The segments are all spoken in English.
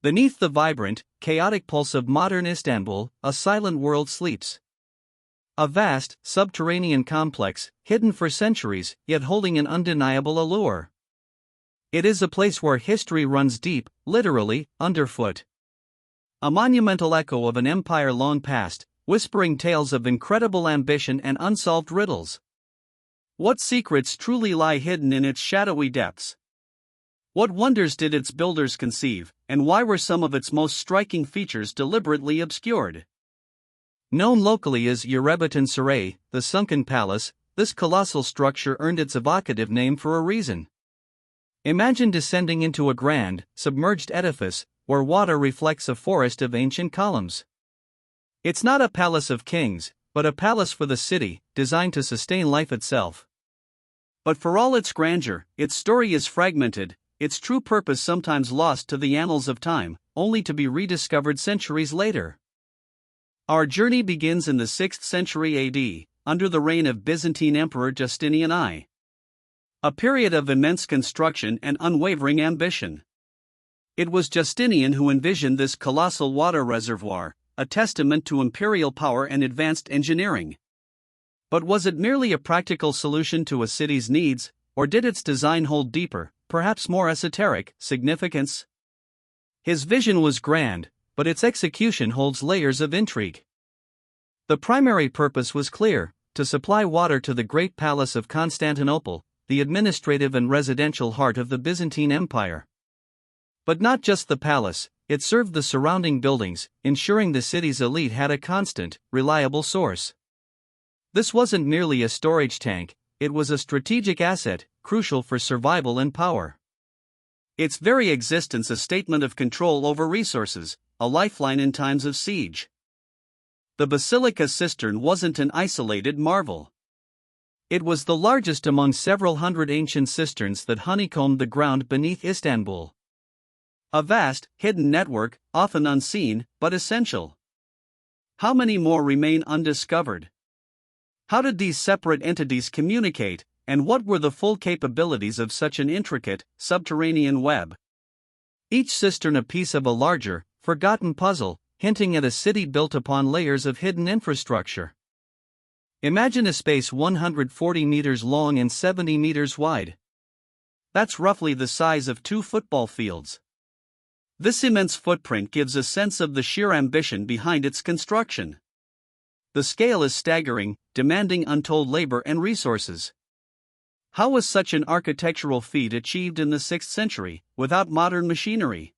Beneath the vibrant, chaotic pulse of modern Istanbul, a silent world sleeps. A vast, subterranean complex, hidden for centuries, yet holding an undeniable allure. It is a place where history runs deep, literally, underfoot. A monumental echo of an empire long past, whispering tales of incredible ambition and unsolved riddles. What secrets truly lie hidden in its shadowy depths? What wonders did its builders conceive, and why were some of its most striking features deliberately obscured? Known locally as Yerebitan Saray, the Sunken Palace, this colossal structure earned its evocative name for a reason. Imagine descending into a grand, submerged edifice, where water reflects a forest of ancient columns. It's not a palace of kings, but a palace for the city, designed to sustain life itself. But for all its grandeur, its story is fragmented, its true purpose sometimes lost to the annals of time, only to be rediscovered centuries later. Our journey begins in the 6th century AD, under the reign of Byzantine Emperor Justinian I. A period of immense construction and unwavering ambition. It was Justinian who envisioned this colossal water reservoir, a testament to imperial power and advanced engineering. But was it merely a practical solution to a city's needs, or did its design hold deeper, perhaps more esoteric, significance? His vision was grand, but its execution holds layers of intrigue. The primary purpose was clear: to supply water to the great palace of Constantinople, the administrative and residential heart of the Byzantine Empire. But not just the palace, it served the surrounding buildings, ensuring the city's elite had a constant, reliable source. This wasn't merely a storage tank, it was a strategic asset, crucial for survival and power. Its very existence a statement of control over resources, a lifeline in times of siege. The Basilica Cistern wasn't an isolated marvel. It was the largest among several hundred ancient cisterns that honeycombed the ground beneath Istanbul. A vast, hidden network, often unseen, but essential. How many more remain undiscovered? How did these separate entities communicate, and what were the full capabilities of such an intricate, subterranean web? Each cistern a piece of a larger, forgotten puzzle, hinting at a city built upon layers of hidden infrastructure. Imagine a space 140 meters long and 70 meters wide. That's roughly the size of 2 football fields. This immense footprint gives a sense of the sheer ambition behind its construction. The scale is staggering, demanding untold labor and resources. How was such an architectural feat achieved in the 6th century, without modern machinery?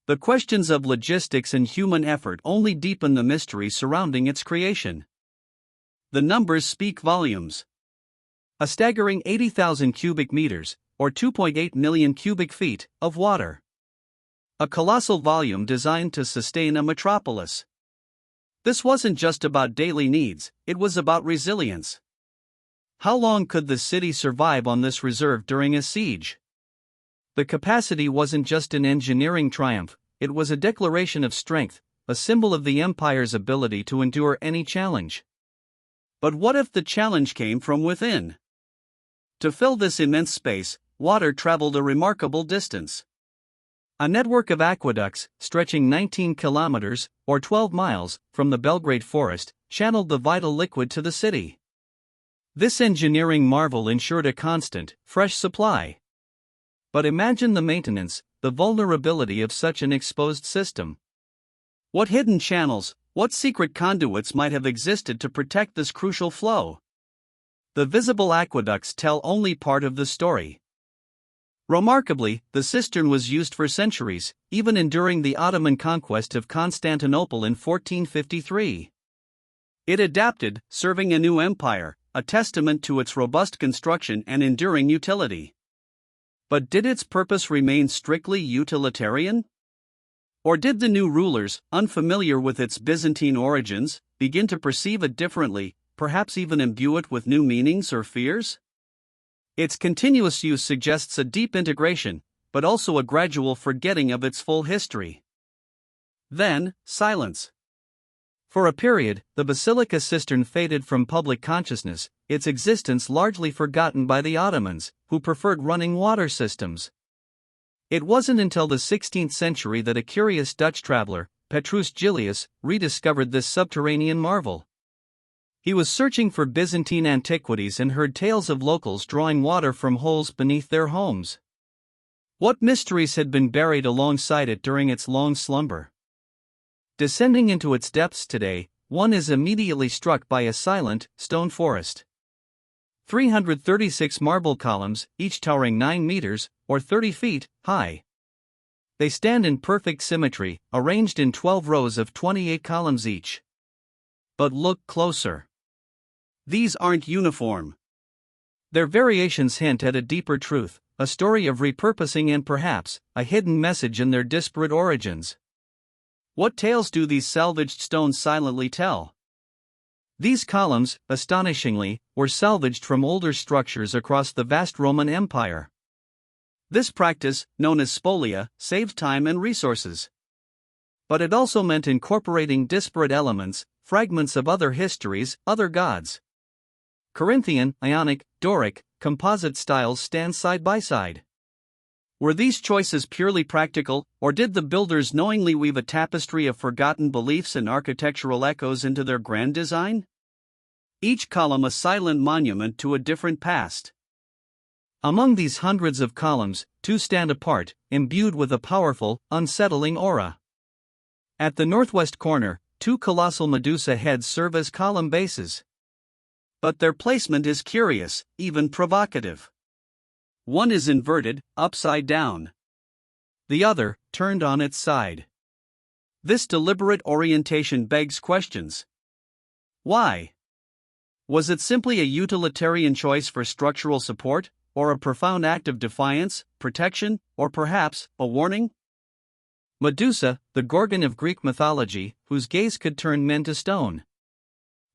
The questions of logistics and human effort only deepen the mystery surrounding its creation. The numbers speak volumes. A staggering 80,000 cubic meters, or 2.8 million cubic feet, of water. A colossal volume designed to sustain a metropolis. This wasn't just about daily needs, it was about resilience. How long could the city survive on this reserve during a siege? The capacity wasn't just an engineering triumph, it was a declaration of strength, a symbol of the empire's ability to endure any challenge. But what if the challenge came from within? To fill this immense space, water traveled a remarkable distance. A network of aqueducts, stretching 19 kilometers, or 12 miles, from the Belgrade forest, channeled the vital liquid to the city. This engineering marvel ensured a constant, fresh supply. But imagine the maintenance, the vulnerability of such an exposed system. What hidden channels, what secret conduits might have existed to protect this crucial flow? The visible aqueducts tell only part of the story. Remarkably, the cistern was used for centuries, even enduring the Ottoman conquest of Constantinople in 1453. It adapted, serving a new empire, a testament to its robust construction and enduring utility. But did its purpose remain strictly utilitarian? Or did the new rulers, unfamiliar with its Byzantine origins, begin to perceive it differently, perhaps even imbue it with new meanings or fears? Its continuous use suggests a deep integration, but also a gradual forgetting of its full history. Then, silence. For a period, the Basilica Cistern faded from public consciousness, its existence largely forgotten by the Ottomans, who preferred running water systems. It wasn't until the 16th century that a curious Dutch traveler, Petrus Gillius, rediscovered this subterranean marvel. He was searching for Byzantine antiquities and heard tales of locals drawing water from holes beneath their homes. What mysteries had been buried alongside it during its long slumber? Descending into its depths today, one is immediately struck by a silent, stone forest. 336 marble columns, each towering 9 meters, or 30 feet, high. They stand in perfect symmetry, arranged in 12 rows of 28 columns each. But look closer. These aren't uniform. Their variations hint at a deeper truth, a story of repurposing and perhaps, a hidden message in their disparate origins. What tales do these salvaged stones silently tell? These columns, astonishingly, were salvaged from older structures across the vast Roman Empire. This practice, known as spolia, saved time and resources. But it also meant incorporating disparate elements, fragments of other histories, other gods. Corinthian, Ionic, Doric, composite styles stand side by side. Were these choices purely practical, or did the builders knowingly weave a tapestry of forgotten beliefs and architectural echoes into their grand design? Each column a silent monument to a different past. Among these hundreds of columns, 2 stand apart, imbued with a powerful, unsettling aura. At the northwest corner, 2 colossal Medusa heads serve as column bases. But their placement is curious, even provocative. One is inverted, upside down. The other, turned on its side. This deliberate orientation begs questions. Why? Was it simply a utilitarian choice for structural support, or a profound act of defiance, protection, or perhaps, a warning? Medusa, the Gorgon of Greek mythology, whose gaze could turn men to stone.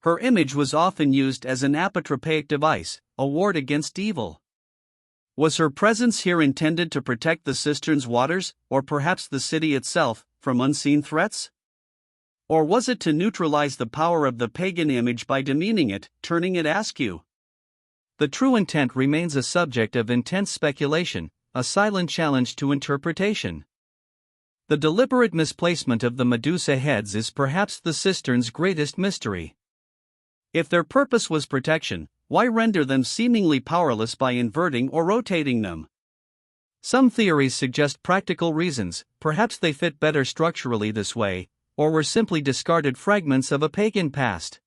Her image was often used as an apotropaic device, a ward against evil. Was her presence here intended to protect the cistern's waters, or perhaps the city itself, from unseen threats? Or was it to neutralize the power of the pagan image by demeaning it, turning it askew? The true intent remains a subject of intense speculation, a silent challenge to interpretation. The deliberate misplacement of the Medusa heads is perhaps the cistern's greatest mystery. If their purpose was protection, why render them seemingly powerless by inverting or rotating them? Some theories suggest practical reasons, perhaps they fit better structurally this way, or were simply discarded fragments of a pagan past.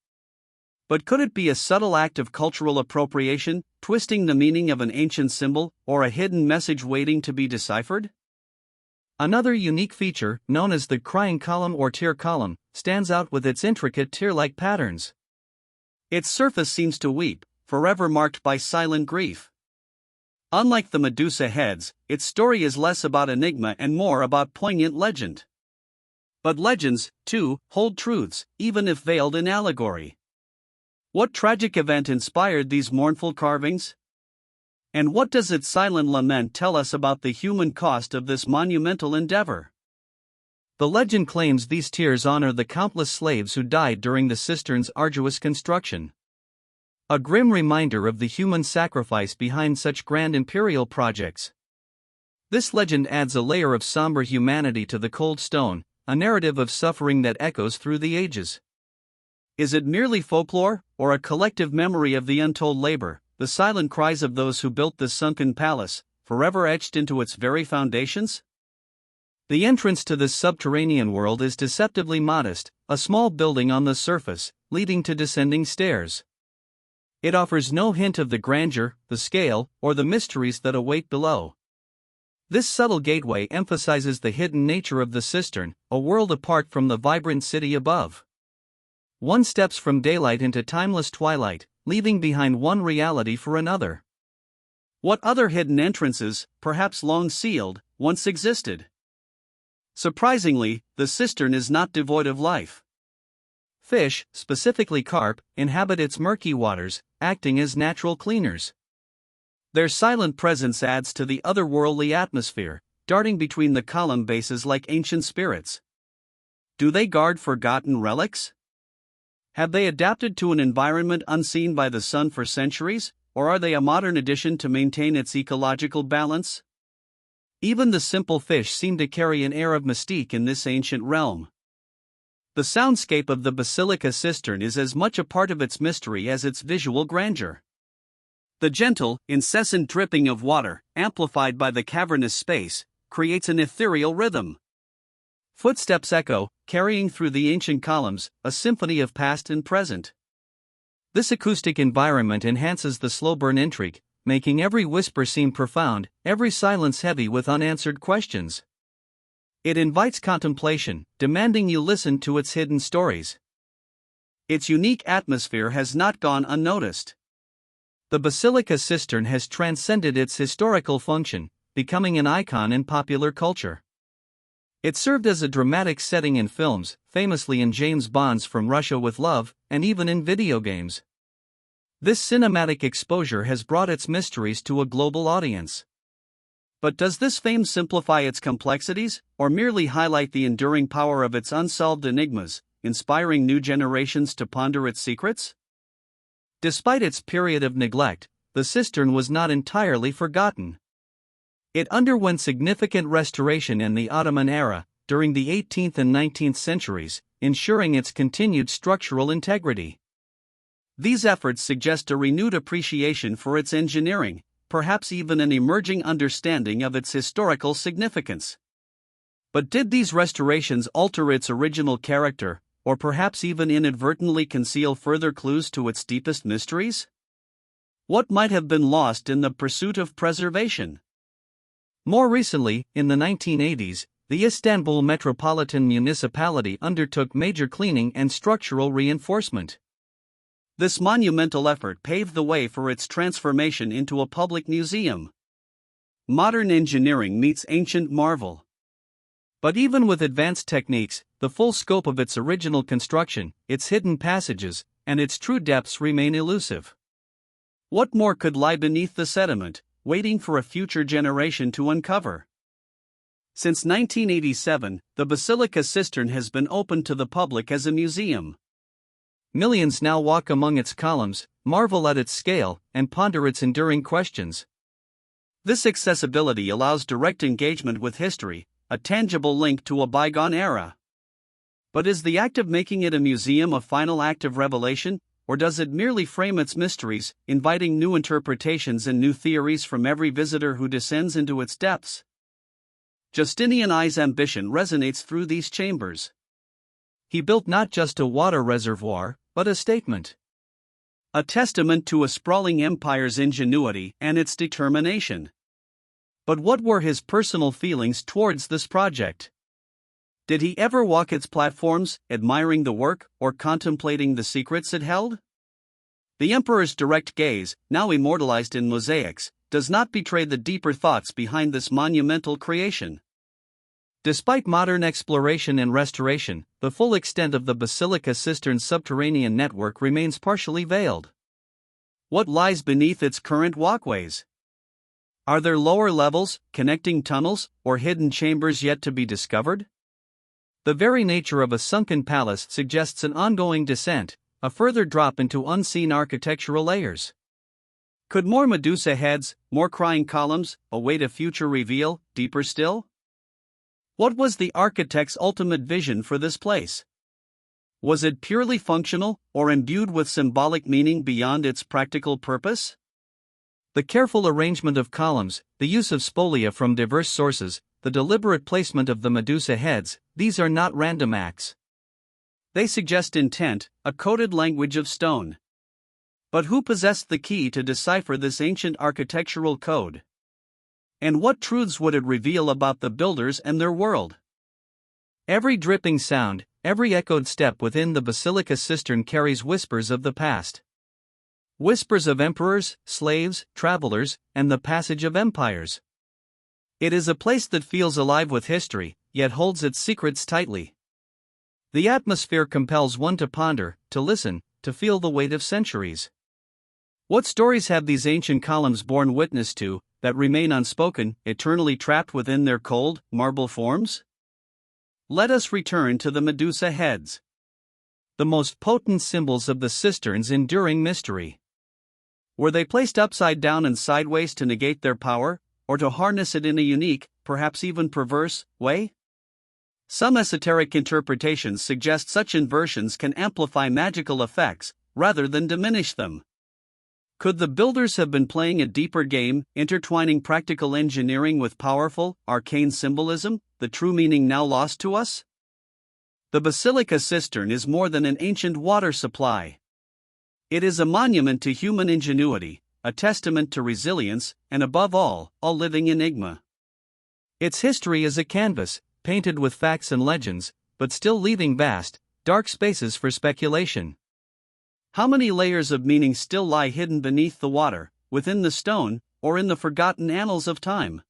But could it be a subtle act of cultural appropriation, twisting the meaning of an ancient symbol, or a hidden message waiting to be deciphered? Another unique feature, known as the crying column or tear column, stands out with its intricate tear-like patterns. Its surface seems to weep, forever marked by silent grief. Unlike the Medusa heads, its story is less about enigma and more about poignant legend. But legends, too, hold truths, even if veiled in allegory. What tragic event inspired these mournful carvings? And what does its silent lament tell us about the human cost of this monumental endeavor? The legend claims these tears honor the countless slaves who died during the cistern's arduous construction. A grim reminder of the human sacrifice behind such grand imperial projects. This legend adds a layer of somber humanity to the cold stone, a narrative of suffering that echoes through the ages. Is it merely folklore, or a collective memory of the untold labor, the silent cries of those who built this sunken palace, forever etched into its very foundations? The entrance to this subterranean world is deceptively modest, a small building on the surface, leading to descending stairs. It offers no hint of the grandeur, the scale, or the mysteries that await below. This subtle gateway emphasizes the hidden nature of the cistern, a world apart from the vibrant city above. One steps from daylight into timeless twilight, leaving behind one reality for another. What other hidden entrances, perhaps long sealed, once existed? Surprisingly, the cistern is not devoid of life. Fish, specifically carp, inhabit its murky waters, acting as natural cleaners. Their silent presence adds to the otherworldly atmosphere, darting between the column bases like ancient spirits. Do they guard forgotten relics? Have they adapted to an environment unseen by the sun for centuries, or are they a modern addition to maintain its ecological balance? Even the simple fish seem to carry an air of mystique in this ancient realm. The soundscape of the Basilica Cistern is as much a part of its mystery as its visual grandeur. The gentle, incessant dripping of water, amplified by the cavernous space, creates an ethereal rhythm. Footsteps echo, carrying through the ancient columns, a symphony of past and present. This acoustic environment enhances the slow burn intrigue, making every whisper seem profound, every silence heavy with unanswered questions. It invites contemplation, demanding you listen to its hidden stories. Its unique atmosphere has not gone unnoticed. The Basilica Cistern has transcended its historical function, becoming an icon in popular culture. It served as a dramatic setting in films, famously in James Bond's From Russia with Love, and even in video games. This cinematic exposure has brought its mysteries to a global audience. But does this fame simplify its complexities, or merely highlight the enduring power of its unsolved enigmas, inspiring new generations to ponder its secrets? Despite its period of neglect, the cistern was not entirely forgotten. It underwent significant restoration in the Ottoman era, during the 18th and 19th centuries, ensuring its continued structural integrity. These efforts suggest a renewed appreciation for its engineering, perhaps even an emerging understanding of its historical significance. But did these restorations alter its original character, or perhaps even inadvertently conceal further clues to its deepest mysteries? What might have been lost in the pursuit of preservation? More recently, in the 1980s, the Istanbul Metropolitan Municipality undertook major cleaning and structural reinforcement. This monumental effort paved the way for its transformation into a public museum. Modern engineering meets ancient marvel. But even with advanced techniques, the full scope of its original construction, its hidden passages, and its true depths remain elusive. What more could lie beneath the sediment, waiting for a future generation to uncover? Since 1987, the Basilica Cistern has been opened to the public as a museum. Millions now walk among its columns, marvel at its scale, and ponder its enduring questions. This accessibility allows direct engagement with history, a tangible link to a bygone era. But is the act of making it a museum a final act of revelation, or does it merely frame its mysteries, inviting new interpretations and new theories from every visitor who descends into its depths? Justinian I's ambition resonates through these chambers. He built not just a water reservoir, but a statement. A testament to a sprawling empire's ingenuity and its determination. But what were his personal feelings towards this project? Did he ever walk its platforms, admiring the work, or contemplating the secrets it held? The emperor's direct gaze, now immortalized in mosaics, does not betray the deeper thoughts behind this monumental creation. Despite modern exploration and restoration, the full extent of the Basilica Cistern's subterranean network remains partially veiled. What lies beneath its current walkways? Are there lower levels, connecting tunnels, or hidden chambers yet to be discovered? The very nature of a sunken palace suggests an ongoing descent, a further drop into unseen architectural layers. Could more Medusa heads, more crying columns, await a future reveal, deeper still? What was the architect's ultimate vision for this place? Was it purely functional, or imbued with symbolic meaning beyond its practical purpose? The careful arrangement of columns, the use of spolia from diverse sources, the deliberate placement of the Medusa heads, these are not random acts. They suggest intent, a coded language of stone. But who possessed the key to decipher this ancient architectural code? And what truths would it reveal about the builders and their world? Every dripping sound, every echoed step within the Basilica Cistern carries whispers of the past. Whispers of emperors, slaves, travelers, and the passage of empires. It is a place that feels alive with history, yet holds its secrets tightly. The atmosphere compels one to ponder, to listen, to feel the weight of centuries. What stories have these ancient columns borne witness to, that remain unspoken, eternally trapped within their cold, marble forms? Let us return to the Medusa heads. The most potent symbols of the cistern's enduring mystery. Were they placed upside down and sideways to negate their power, or to harness it in a unique, perhaps even perverse, way? Some esoteric interpretations suggest such inversions can amplify magical effects, rather than diminish them. Could the builders have been playing a deeper game, intertwining practical engineering with powerful, arcane symbolism, the true meaning now lost to us? The Basilica Cistern is more than an ancient water supply. It is a monument to human ingenuity, a testament to resilience, and above all, a living enigma. Its history is a canvas, painted with facts and legends, but still leaving vast, dark spaces for speculation. How many layers of meaning still lie hidden beneath the water, within the stone, or in the forgotten annals of time?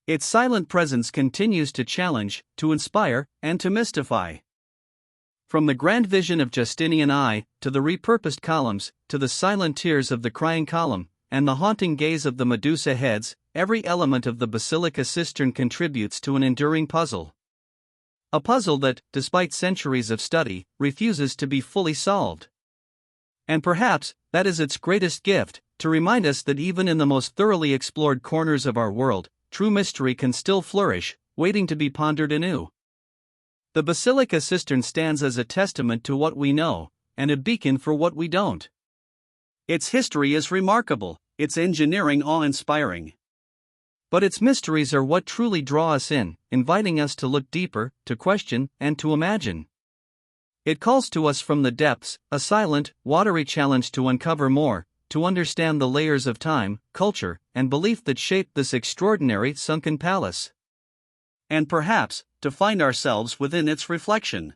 Its silent presence continues to challenge, to inspire, and to mystify. From the grand vision of Justinian I, to the repurposed columns, to the silent tears of the crying column, and the haunting gaze of the Medusa heads, every element of the Basilica Cistern contributes to an enduring puzzle. A puzzle that, despite centuries of study, refuses to be fully solved. And perhaps, that is its greatest gift, to remind us that even in the most thoroughly explored corners of our world, true mystery can still flourish, waiting to be pondered anew. The Basilica Cistern stands as a testament to what we know, and a beacon for what we don't. Its history is remarkable, its engineering awe-inspiring. But its mysteries are what truly draw us in, inviting us to look deeper, to question, and to imagine. It calls to us from the depths, a silent, watery challenge to uncover more, to understand the layers of time, culture, and belief that shaped this extraordinary sunken palace. And perhaps, to find ourselves within its reflection.